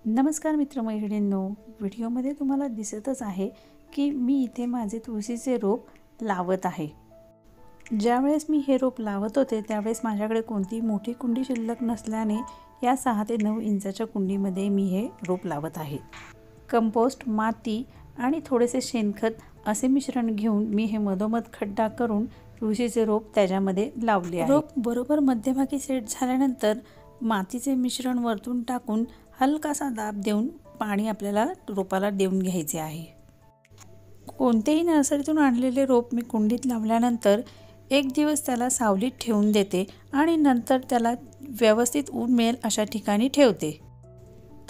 नमस्कार मित्रमैत्रिणींनो, व्हिडिओमध्ये तुम्हाला दिसतच आहे की मी इथे माझे तुळशीचे रोप लावत आहे। ज्यावेळेस मी हे रोप लावत होते त्यावेळेस माझ्याकडे कोणती मोठी कुंडी शिल्लक नसल्याने या 6 ते 9 इंचाच्या कुंडीमध्ये मी हे रोप लावत आहे। कंपोस्ट, माती आणि थोडेसे शेणखत असे मिश्रण घेऊन मी हे मधोमध खड्डा करून तुळशीचे रोप त्याच्यामध्ये लावले आहे। रोप बरोबर मध्यभागी सेट झाल्यानंतर मातीचे मिश्रण वरतून टाकून हलकासा दाब देऊन पाणी आपल्याला रोपाला देऊन घ्यायचे आहे। कोणतेही नर्सरीतून आणलेले रोप मी कुंडीत लावल्यानंतर एक दिवस त्याला सावलीत ठेवून देते आणि नंतर त्याला व्यवस्थित ऊन मिळेल अशा ठिकाणी ठेवते।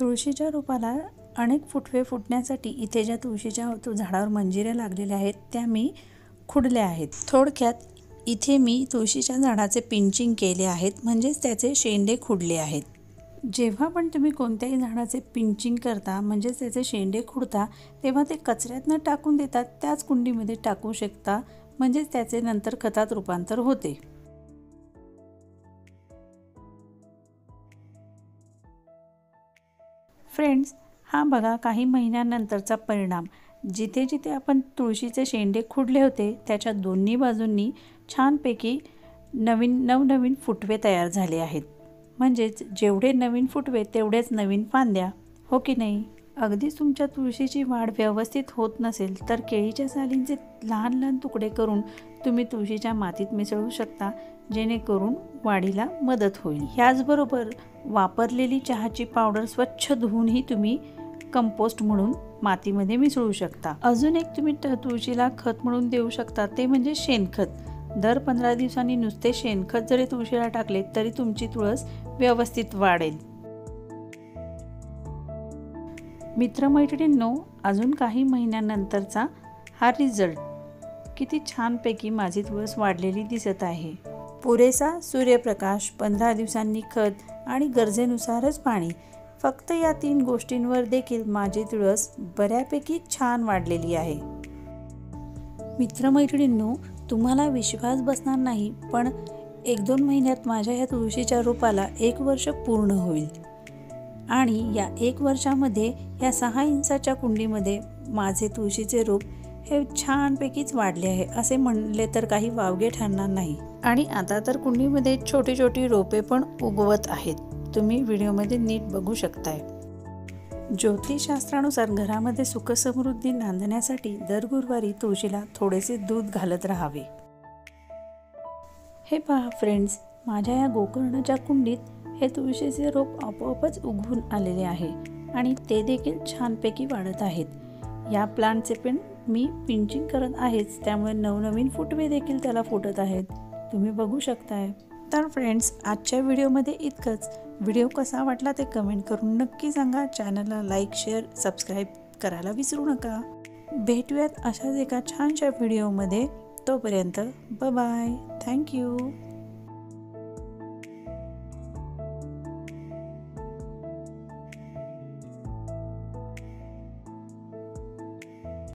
तुळशीच्या रोपाला अनेक फुटवे फुटण्यासाठी इथे ज्या तुळशीच्या झाडावर मंजिऱ्या लागलेल्या आहेत त्या मी खुडल्या आहेत। थोडक्यात इथे मी तुळशीच्या झाडाचे पिंचिंग केले आहेत, म्हणजेच त्याचे शेंडे खुडले आहेत। जेव्हा पण तुम्ही कोणत्याही झाडाचे पिंचिंग करता म्हणजेच त्याचे शेंडे खुडता तेव्हा ते कचऱ्यात न टाकून देतात त्याच कुंडीमध्ये टाकू शकता, म्हणजेच त्याचे नंतर खतात रूपांतर होते। फ्रेंड्स, हा बघा काही महिन्यानंतरचा परिणाम। जिथे जिथे आपण तुळशीचे शेंडे खुडले होते त्याच्या दोन्ही बाजूंनी छानपैकी नवनवीन फुटवे तयार झाले आहेत। म्हणजेच जेवढे नवीन फुटवे तेवढेच नवीन फांद्या, हो की नाही? अगदीच तुमच्या तुळशीची वाढ व्यवस्थित होत नसेल तर केळीच्या सालींचे लहान लहान तुकडे करून तुम्ही तुळशीच्या मातीत मिसळू शकता, जेणेकरून वाढीला मदत होईल। ह्याचबरोबर वापरलेली चहाची पावडर स्वच्छ धुवूनही तुम्ही कंपोस्ट म्हणून मातीमध्ये मिसळू शकता। अजून एक तुम्ही तुळशीला खत म्हणून देऊ शकता, ते म्हणजे शेणखत। दर 15 दिवसांनी नुसते शेणखत जरी तुळशीला टाकले तरी तुमची तुळस व्यवस्थित वाढेल। मित्रमैत्रिणींनो, अजून काही महिन्यानंतरचा हा रिझल्ट। किती छानपैकी माझी तुळस वाढलेली दिसत आहे। पुरेसा सूर्यप्रकाश, 15 दिवसांनी खत आणि गरजेनुसारच पाणी, फक्त या 3 गोष्टींवर देखील माझी तुळस बऱ्यापैकी छान वाढलेली आहे। मित्रमैत्रिणींनो, तुम्हाला विश्वास बसणार नाही पण 1-2 महिन्यात माझ्या या तुळशीच्या रोपाला 1 वर्ष पूर्ण होईल आणि या 1 वर्षामध्ये या 6 इंचाच्या कुंडीमध्ये माझे तुळशीचे रोप हे छानपैकीच वाढले आहे असे म्हणले तर काही वावगे ठरणार नाही। आणि आता तर कुंडीमध्ये छोटी छोटी रोपे पण उगवत आहेत, तुम्ही व्हिडिओमध्ये नीट बघू शकताय। ज्योतिषशास्त्रानुसार घरामध्ये सुखसमृद्धी नांदण्यासाठी दर गुरुवारी तुळशीला थोडेसे दूध घालत राहावे। हे पहा फ्रेंड्स, माझ्या या गोकर्णाच्या कुंडीत हे तुळशीचे रोप आपोआपच उगवून आलेले आहे आणि ते देखील छानपैकी वाढत आहेत। या प्लांटचे पण मी पिंचिंग करत आहेच, त्यामुळे नवनवीन फुटवे देखील त्याला फुटत आहेत, तुम्ही बघू शकताय। तर फ्रेंड्स, आजच्या व्हिडिओमध्ये इतकंच। व्हिडिओ कसा वाटला ते कमेंट करून नक्की सांगा। चॅनलला लाईक, शेअर, सबस्क्राईब करायला विसरू नका। भेटूयात अशाच एका छानशा व्हिडिओमध्ये, तोपर्यंत बाय बाय, थँक्यू।